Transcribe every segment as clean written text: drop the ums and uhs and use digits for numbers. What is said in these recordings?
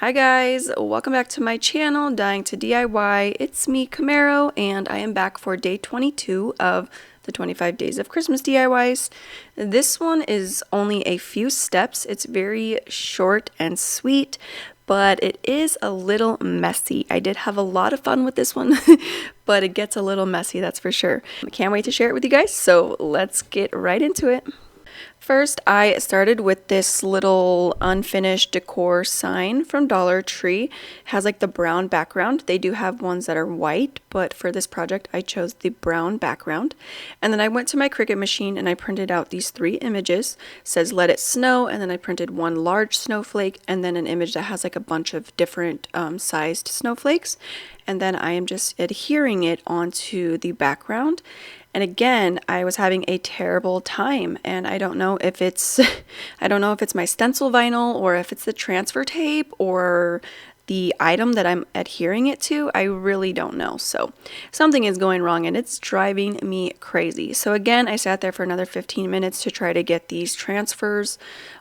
Hi guys, welcome back to my channel, Dying to DIY. It's me, Camaro, and I am back for day 22 of the 25 days of Christmas DIYs. This one is only a few steps. It's very short and sweet, but it is a little messy. I did have a lot of fun with this one, but it gets a little messy, that's for sure. I can't wait to share it with you guys, so let's get right into it. First, I started with this little unfinished decor sign from Dollar Tree. It has like the brown background. They do have ones that are white, but for this project, I chose the brown background. And then I went to my Cricut machine and I printed out these 3 images. It says "Let It Snow," and then I printed one large snowflake and then an image that has like a bunch of different sized snowflakes. And then I am just adhering it onto the background. And again, I was having a terrible time, and I don't know if it's my stencil vinyl or if it's the transfer tape or the item that I'm adhering it to. I really don't know. So something is going wrong and it's driving me crazy. So again, I sat there for another 15 minutes to try to get these transfers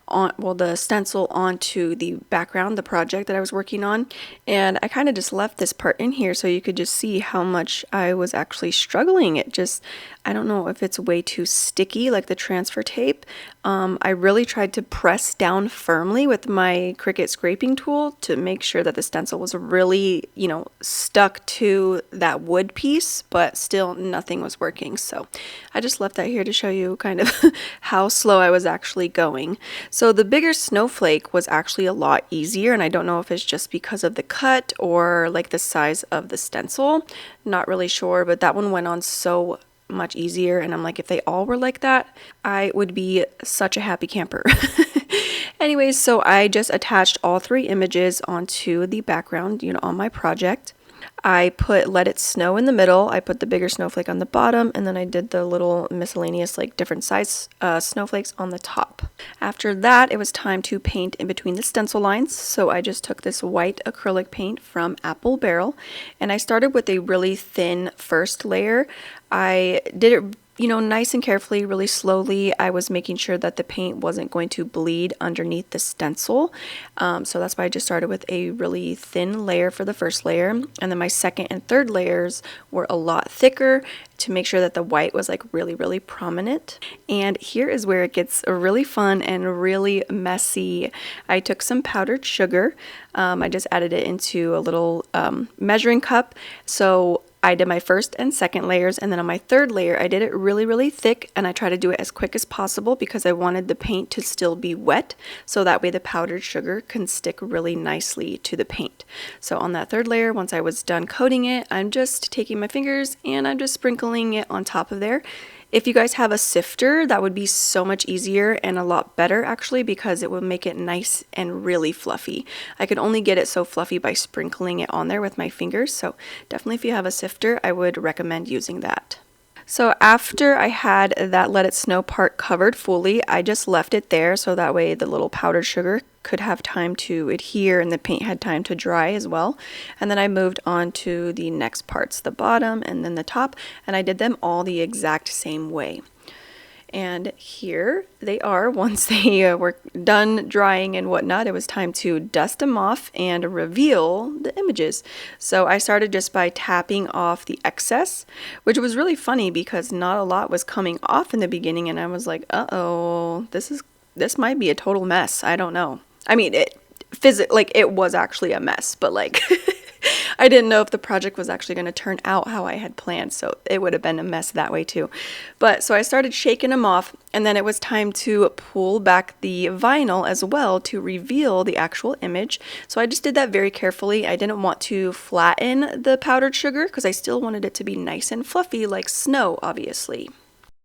on, the stencil onto the background, the project that I was working on. And I kind of just left this part in here so you could just see how much I was actually struggling. I don't know if it's way too sticky like the transfer tape. I really tried to press down firmly with my Cricut scraping tool to make sure that the stencil was really, stuck to that wood piece, but still nothing was working. So I just left that here to show you kind of how slow I was actually going. So the bigger snowflake was actually a lot easier, and I don't know if it's just because of the cut or like the size of the stencil. Not really sure, but that one went on so much easier, and I'm like, if they all were like that, I would be such a happy camper. Anyways, so I just attached all 3 images onto the background, on my project. I put "Let It Snow" in the middle, I put the bigger snowflake on the bottom, and then I did the little miscellaneous like different size snowflakes on the top. After that, it was time to paint in between the stencil lines, so I just took this white acrylic paint from Apple Barrel, and I started with a really thin first layer. I did it nice and carefully, really slowly. I was making sure that the paint wasn't going to bleed underneath the stencil. So that's why I just started with a really thin layer for the first layer. And then my second and third layers were a lot thicker to make sure that the white was like really, really prominent. And here is where it gets really fun and really messy. I took some powdered sugar. I just added it into a little measuring cup. So I did my first and second layers, and then on my third layer I did it really, really thick, and I try to do it as quick as possible because I wanted the paint to still be wet, so that way the powdered sugar can stick really nicely to the paint. So on that third layer, once I was done coating it, I'm just taking my fingers and I'm just sprinkling it on top of there. If you guys have a sifter, that would be so much easier and a lot better actually, because it would make it nice and really fluffy. I could only get it so fluffy by sprinkling it on there with my fingers, so definitely if you have a sifter, I would recommend using that. So after I had that "Let It Snow" part covered fully, I just left it there so that way the little powdered sugar could have time to adhere and the paint had time to dry as well. And then I moved on to the next parts, the bottom and then the top, and I did them all the exact same way. And here they are. Once they were done drying and whatnot, it was time to dust them off and reveal the images. So I started just by tapping off the excess, which was really funny because not a lot was coming off in the beginning, and I was like, uh-oh, this might be a total mess. I don't know. I mean, it was actually a mess, but like I didn't know if the project was actually going to turn out how I had planned, so it would have been a mess that way too. But so I started shaking them off, and then it was time to pull back the vinyl as well to reveal the actual image. So I just did that very carefully. I didn't want to flatten the powdered sugar because I still wanted it to be nice and fluffy like snow, obviously.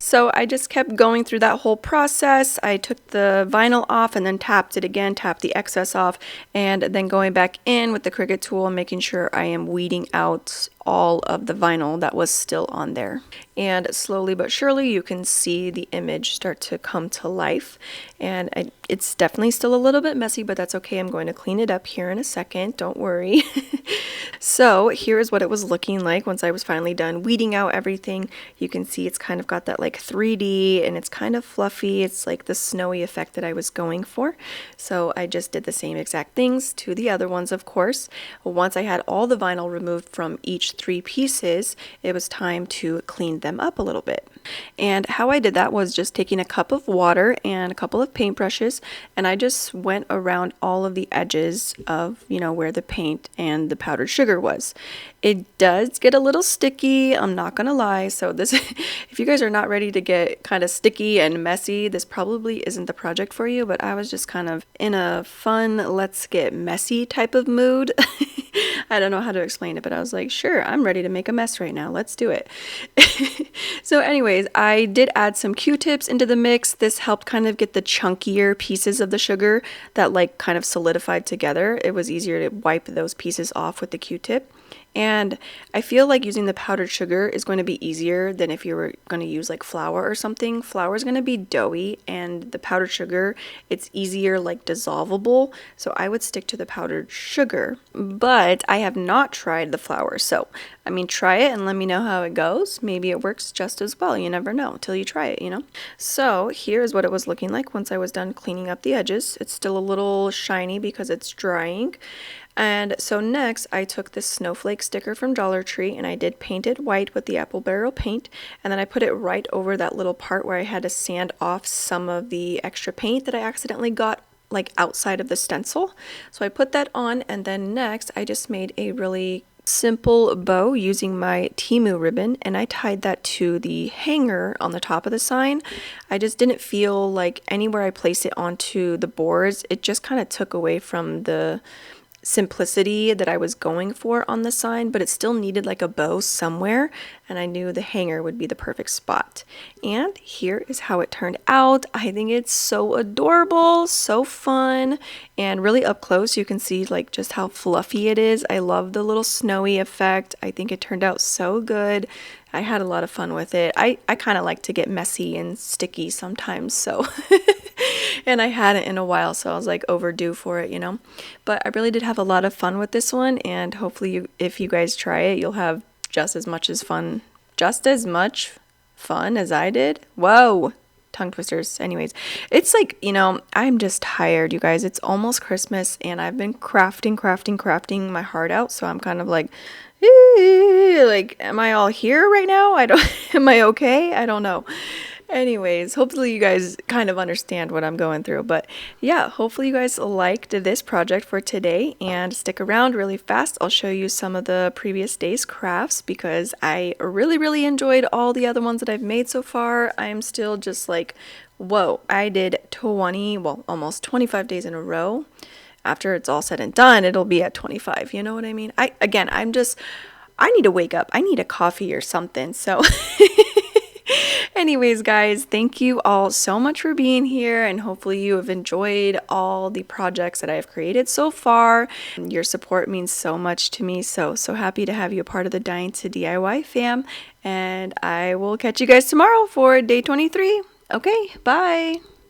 So I just kept going through that whole process. I took the vinyl off and then tapped it again, tapped the excess off, and then going back in with the Cricut tool and making sure I am weeding out all of the vinyl that was still on there. And slowly but surely you can see the image start to come to life. It's definitely still a little bit messy, but that's okay. I'm going to clean it up here in a second, don't worry. So here is what it was looking like once I was finally done weeding out everything. You can see it's kind of got that like 3D and it's kind of fluffy. It's like the snowy effect that I was going for. So I just did the same exact things to the other ones, of course. Once I had all the vinyl removed from each 3 pieces, it was time to clean them up a little bit. And how I did that was just taking a cup of water and a couple of paintbrushes, and I just went around all of the edges of, where the paint and the powdered sugar was. It does get a little sticky, I'm not gonna lie, so this, if you guys are not ready to get kind of sticky and messy, this probably isn't the project for you, but I was just kind of in a fun, let's get messy type of mood. I don't know how to explain it, but I was like, sure, I'm ready to make a mess right now. Let's do it. So anyways, I did add some Q-tips into the mix. This helped kind of get the chunkier pieces of the sugar that like kind of solidified together. It was easier to wipe those pieces off with the Q-tip. And I feel like using the powdered sugar is going to be easier than if you were going to use like flour or something. Flour is going to be doughy, and the powdered sugar, it's easier like dissolvable. So I would stick to the powdered sugar, but I have not tried the flour. So, I mean, try it and let me know how it goes. Maybe it works just as well. You never know till you try it, So here's what it was looking like once I was done cleaning up the edges. It's still a little shiny because it's drying. And so next I took this snowflake sticker from Dollar Tree and I did paint it white with the apple barrel paint, and then I put it right over that little part where I had to sand off some of the extra paint that I accidentally got like outside of the stencil. So I put that on, and then next I just made a really simple bow using my Temu ribbon, and I tied that to the hanger on the top of the sign. I just didn't feel like anywhere I placed it onto the boards, it just kind of took away from the simplicity that I was going for on the sign, but it still needed like a bow somewhere, and I knew the hanger would be the perfect spot. And here is how it turned out. I think it's so adorable, so fun, and really up close you can see like just how fluffy it is. I love the little snowy effect. I think it turned out so good. I had a lot of fun with it. I kind of like to get messy and sticky sometimes, so and I hadn't in a while, so I was like overdue for it, But I really did have a lot of fun with this one, and hopefully if you guys try it, you'll have just as much fun as I did. Whoa, tongue twisters. Anyways, it's like, I'm just tired, you guys. It's almost Christmas, and I've been crafting my heart out, so I'm kind of like, like, am I all here right now? Am I okay? I don't know. Anyways, hopefully you guys kind of understand what I'm going through. But yeah, hopefully you guys liked this project for today, and stick around really fast. I'll show you some of the previous day's crafts because I really enjoyed all the other ones that I've made so far. I'm still just like, whoa, I did almost 25 days in a row. After it's all said and done, it'll be at 25. You know what I mean? I need to wake up. I need a coffee or something. So anyways, guys, thank you all so much for being here, and hopefully you have enjoyed all the projects that I have created so far. Your support means so much to me. So happy to have you a part of the Dying to DIY fam. And I will catch you guys tomorrow for day 23. Okay, bye.